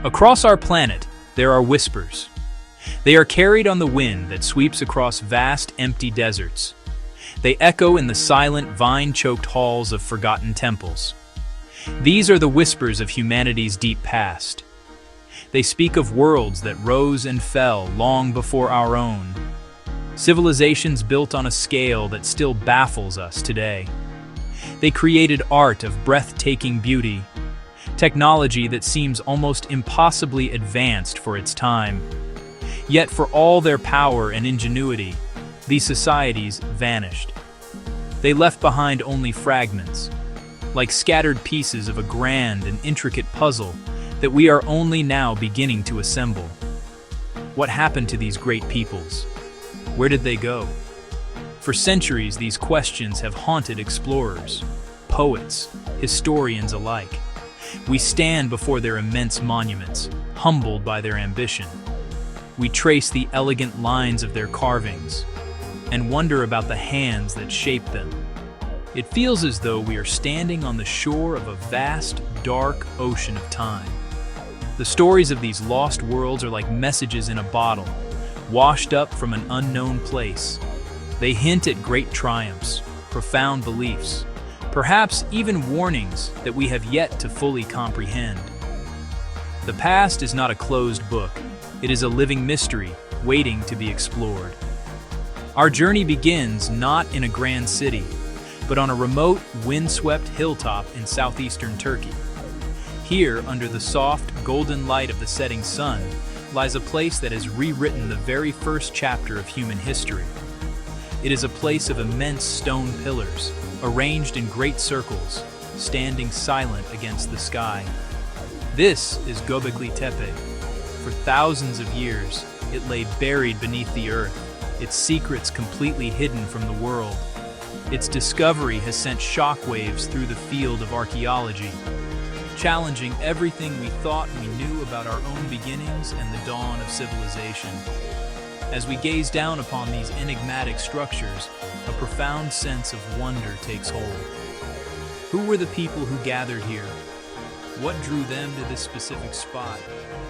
Across our planet, there are whispers. They are carried on the wind that sweeps across vast, empty deserts. They echo in the silent, vine-choked halls of forgotten temples. These are the whispers of humanity's deep past. They speak of worlds that rose and fell long before our own. Civilizations built on a scale that still baffles us today. They created art of breathtaking beauty, technology that seems almost impossibly advanced for its time. Yet for all their power and ingenuity, these societies vanished. They left behind only fragments, like scattered pieces of a grand and intricate puzzle that we are only now beginning to assemble. What happened to these great peoples? Where did they go? For centuries, these questions have haunted explorers, poets, historians alike. We stand before their immense monuments, humbled by their ambition. We trace the elegant lines of their carvings and wonder about the hands that shaped them. It feels as though we are standing on the shore of a vast, dark ocean of time. The stories of these lost worlds are like messages in a bottle, washed up from an unknown place. They hint at great triumphs, profound beliefs, perhaps even warnings that we have yet to fully comprehend. The past is not a closed book. It is a living mystery waiting to be explored. Our journey begins not in a grand city, but on a remote, windswept hilltop in southeastern Turkey. Here, under the soft, golden light of the setting sun, lies a place that has rewritten the very first chapter of human history. It is a place of immense stone pillars, arranged in great circles, standing silent against the sky. This is Göbekli Tepe. For thousands of years, it lay buried beneath the earth, its secrets completely hidden from the world. Its discovery has sent shockwaves through the field of archaeology, challenging everything we thought we knew about our own beginnings and the dawn of civilization. As we gaze down upon these enigmatic structures, a profound sense of wonder takes hold. Who were the people who gathered here? What drew them to this specific spot,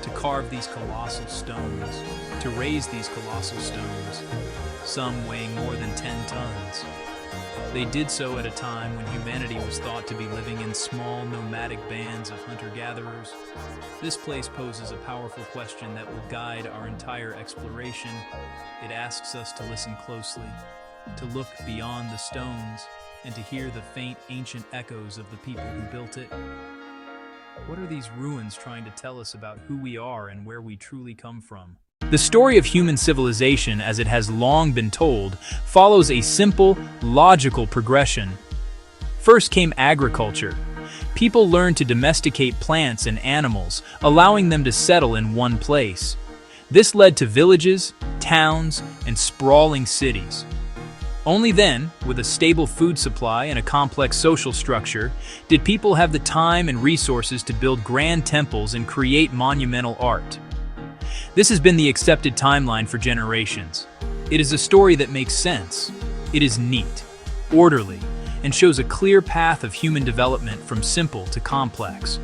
to carve these colossal stones, to raise these colossal stones, some weighing more than 10 tons? They did so at a time when humanity was thought to be living in small, nomadic bands of hunter-gatherers. This place poses a powerful question that will guide our entire exploration. It asks us to listen closely, to look beyond the stones, and to hear the faint, ancient echoes of the people who built it. What are these ruins trying to tell us about who we are and where we truly come from? The story of human civilization, as it has long been told, follows a simple, logical progression. First came agriculture. People learned to domesticate plants and animals, allowing them to settle in one place. This led to villages, towns, and sprawling cities. Only then, with a stable food supply and a complex social structure, did people have the time and resources to build grand temples and create monumental art. This has been the accepted timeline for generations. It is a story that makes sense. It is neat, orderly, and shows a clear path of human development from simple to complex.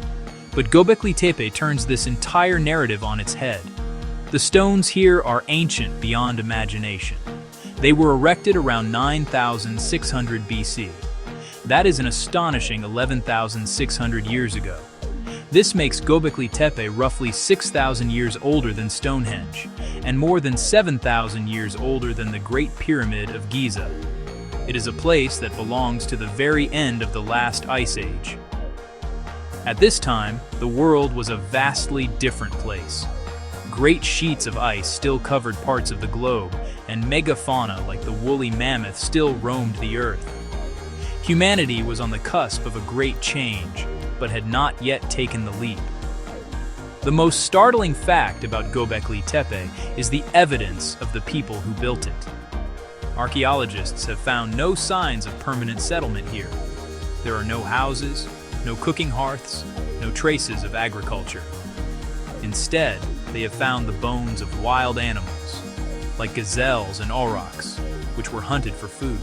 But Göbekli Tepe turns this entire narrative on its head. The stones here are ancient beyond imagination. They were erected around 9,600 BC. That is an astonishing 11,600 years ago. This makes Göbekli Tepe roughly 6,000 years older than Stonehenge, and more than 7,000 years older than the Great Pyramid of Giza. It is a place that belongs to the very end of the last ice age. At this time, the world was a vastly different place. Great sheets of ice still covered parts of the globe, and megafauna like the woolly mammoth still roamed the earth. Humanity was on the cusp of a great change, but had not yet taken the leap. The most startling fact about Göbekli Tepe is the evidence of the people who built it. Archaeologists have found no signs of permanent settlement here. There are no houses, no cooking hearths, no traces of agriculture. Instead, they have found the bones of wild animals, like gazelles and aurochs, which were hunted for food.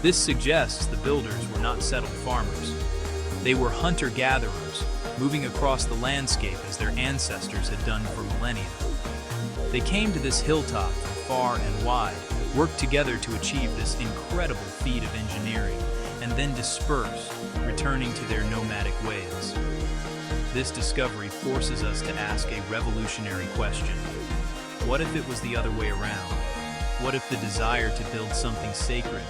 This suggests the builders were not settled farmers. They were hunter-gatherers, moving across the landscape as their ancestors had done for millennia. They came to this hilltop from far and wide, worked together to achieve this incredible feat of engineering, and then dispersed, returning to their nomadic ways. This discovery forces us to ask a revolutionary question. What if it was the other way around? What if the desire to build something sacred,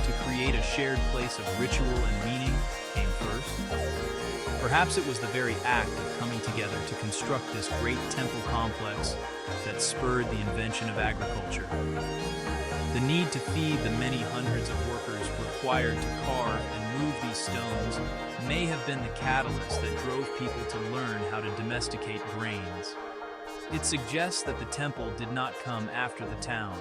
to create a shared place of ritual and meaning, came first? Perhaps it was the very act of coming together to construct this great temple complex that spurred the invention of agriculture. The need to feed the many hundreds of workers required to carve and move these stones may have been the catalyst that drove people to learn how to domesticate grains. It suggests that the temple did not come after the town.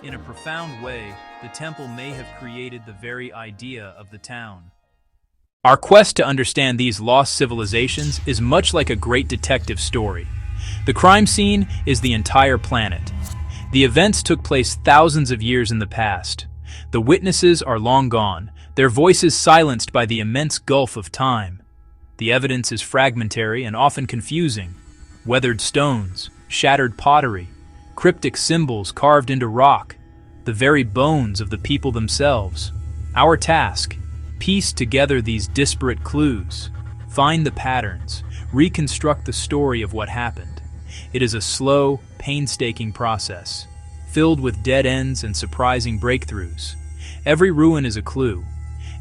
In a profound way, the temple may have created the very idea of the town. Our quest to understand these lost civilizations is much like a great detective story. The crime scene is the entire planet. The events took place thousands of years in the past. The witnesses are long gone, their voices silenced by the immense gulf of time. The evidence is fragmentary and often confusing. Weathered stones, shattered pottery, cryptic symbols carved into rock, the very bones of the people themselves. Our task: piece together these disparate clues, find the patterns, reconstruct the story of what happened. It is a slow, painstaking process, filled with dead ends and surprising breakthroughs. Every ruin is a clue.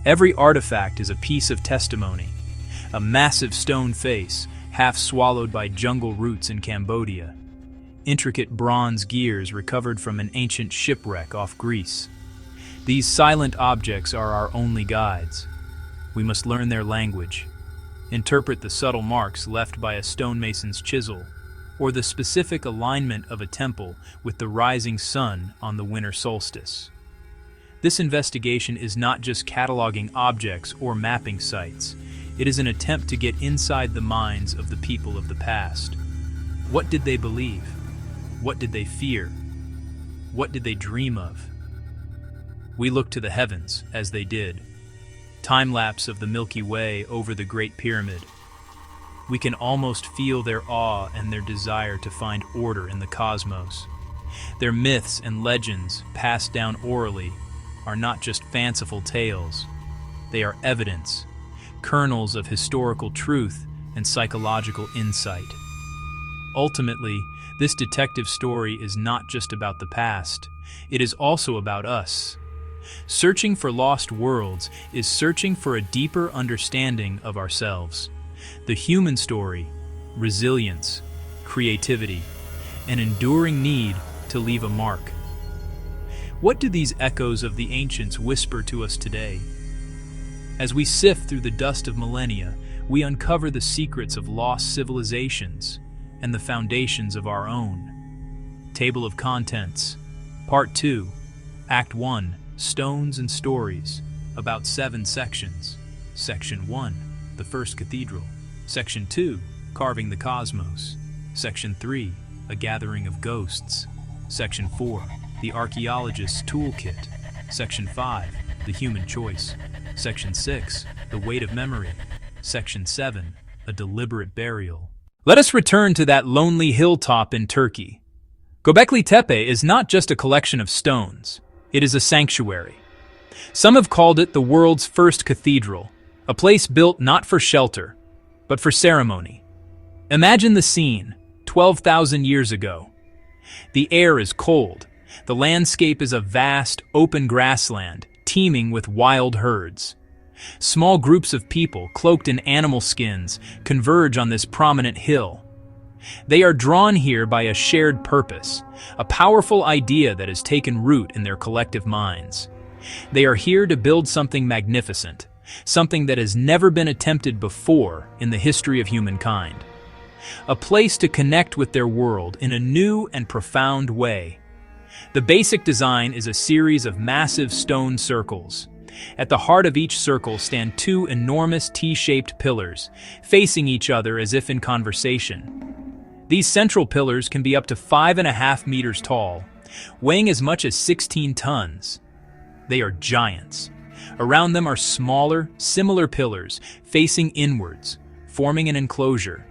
Every artifact is a piece of testimony. A massive stone face, half swallowed by jungle roots in Cambodia. Intricate bronze gears recovered from an ancient shipwreck off Greece. These silent objects are our only guides. We must learn their language, interpret the subtle marks left by a stonemason's chisel, or the specific alignment of a temple with the rising sun on the winter solstice. This investigation is not just cataloging objects or mapping sites. It is an attempt to get inside the minds of the people of the past. What did they believe? What did they fear? What did they dream of? We look to the heavens, as they did. Time-lapse of the Milky Way over the Great Pyramid. We can almost feel their awe and their desire to find order in the cosmos. Their myths and legends, passed down orally, are not just fanciful tales. They are evidence, kernels of historical truth and psychological insight. Ultimately, this detective story is not just about the past, it is also about us. Searching for lost worlds is searching for a deeper understanding of ourselves. The human story, resilience, creativity, an enduring need to leave a mark. What do these echoes of the ancients whisper to us today? As we sift through the dust of millennia, we uncover the secrets of lost civilizations and the foundations of our own. Table of Contents, Part 2, Act 1, Stones and Stories, about 7 sections. Section 1, The First Cathedral. Section 2, Carving the Cosmos. Section 3, A Gathering of Ghosts. Section 4, The Archaeologist's Toolkit. Section 5, The Human Choice. Section 6, The Weight of Memory. Section 7, A Deliberate Burial. Let us return to that lonely hilltop in Turkey. Göbekli Tepe is not just a collection of stones. It is a sanctuary. Some have called it the world's first cathedral, a place built not for shelter, but for ceremony. Imagine the scene, 12,000 years ago. The air is cold. The landscape is a vast, open grassland, teeming with wild herds. Small groups of people, cloaked in animal skins, converge on this prominent hill. They are drawn here by a shared purpose, a powerful idea that has taken root in their collective minds. They are here to build something magnificent, something that has never been attempted before in the history of humankind. A place to connect with their world in a new and profound way. The basic design is a series of massive stone circles. At the heart of each circle stand 2 enormous T-shaped pillars, facing each other as if in conversation. These central pillars can be up to 5.5 meters tall, weighing as much as 16 tons. They are giants. Around them are smaller, similar pillars, facing inwards, forming an enclosure.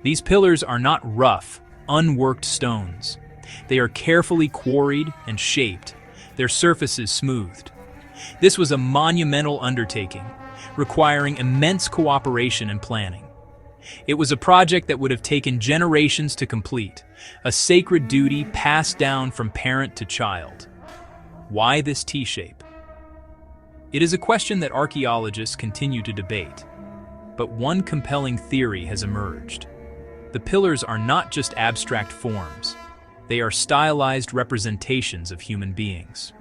These pillars are not rough, unworked stones. They are carefully quarried and shaped, their surfaces smoothed. This was a monumental undertaking, requiring immense cooperation and planning. It was a project that would have taken generations to complete, a sacred duty passed down from parent to child. Why this T-shape? It is a question that archaeologists continue to debate, but one compelling theory has emerged. The pillars are not just abstract forms, they are stylized representations of human beings.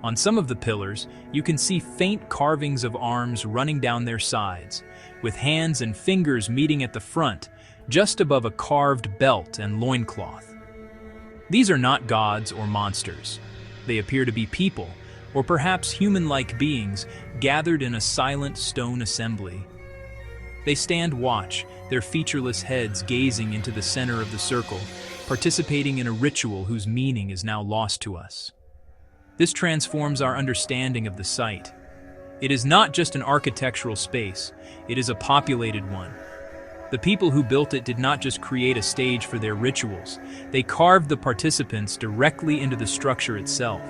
On some of the pillars, you can see faint carvings of arms running down their sides, with hands and fingers meeting at the front, just above a carved belt and loincloth. These are not gods or monsters. They appear to be people, or perhaps human-like beings, gathered in a silent stone assembly. They stand watch, their featureless heads gazing into the center of the circle, participating in a ritual whose meaning is now lost to us. This transforms our understanding of the site. It is not just an architectural space, it is a populated one. The people who built it did not just create a stage for their rituals, they carved the participants directly into the structure itself.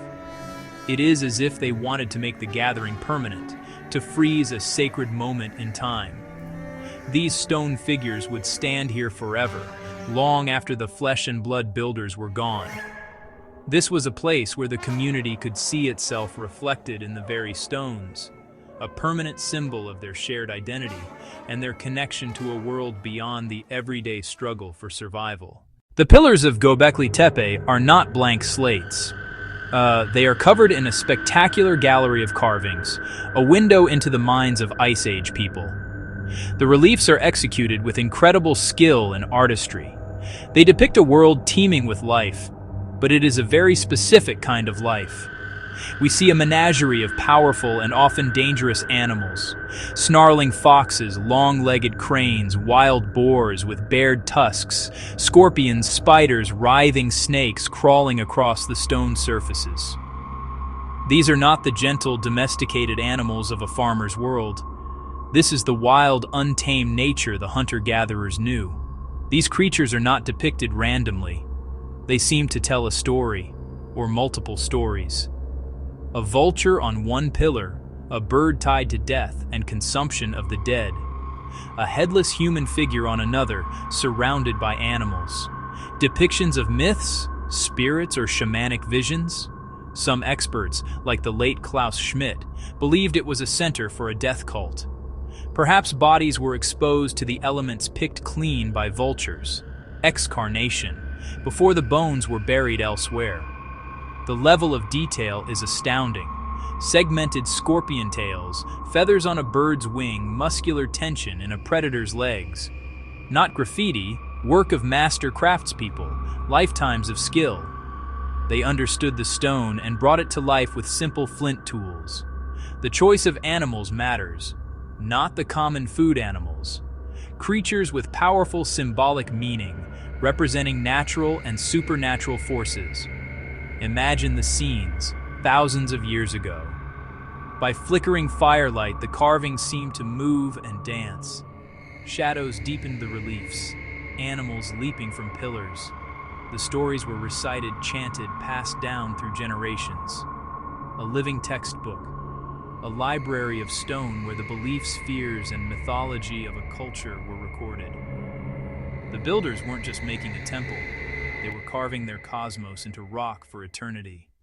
It is as if they wanted to make the gathering permanent, to freeze a sacred moment in time. These stone figures would stand here forever, long after the flesh and blood builders were gone. This was a place where the community could see itself reflected in the very stones, a permanent symbol of their shared identity and their connection to a world beyond the everyday struggle for survival. The pillars of Göbekli Tepe are not blank slates. They are covered in a spectacular gallery of carvings, a window into the minds of Ice Age people. The reliefs are executed with incredible skill and artistry. They depict a world teeming with life, but it is a very specific kind of life. We see a menagerie of powerful and often dangerous animals: snarling foxes, long-legged cranes, wild boars with bared tusks, scorpions, spiders, writhing snakes crawling across the stone surfaces. These are not the gentle, domesticated animals of a farmer's world. This is the wild, untamed nature the hunter-gatherers knew. These creatures are not depicted randomly. They seem to tell a story, or multiple stories. A vulture on one pillar, a bird tied to death and consumption of the dead. A headless human figure on another, surrounded by animals. Depictions of myths, spirits, or shamanic visions. Some experts, like the late Klaus Schmidt, believed it was a center for a death cult. Perhaps bodies were exposed to the elements picked clean by vultures. Excarnation, before the bones were buried elsewhere. The level of detail is astounding. Segmented scorpion tails, feathers on a bird's wing, muscular tension in a predator's legs. Not graffiti, work of master craftspeople, lifetimes of skill. They understood the stone and brought it to life with simple flint tools. The choice of animals matters, not the common food animals. Creatures with powerful symbolic meaning, representing natural and supernatural forces. Imagine the scenes, thousands of years ago. By flickering firelight, the carvings seemed to move and dance. Shadows deepened the reliefs, animals leaping from pillars. The stories were recited, chanted, passed down through generations. A living textbook, a library of stone where the beliefs, fears, and mythology of a culture were recorded. The builders weren't just making a temple, they were carving their cosmos into rock for eternity.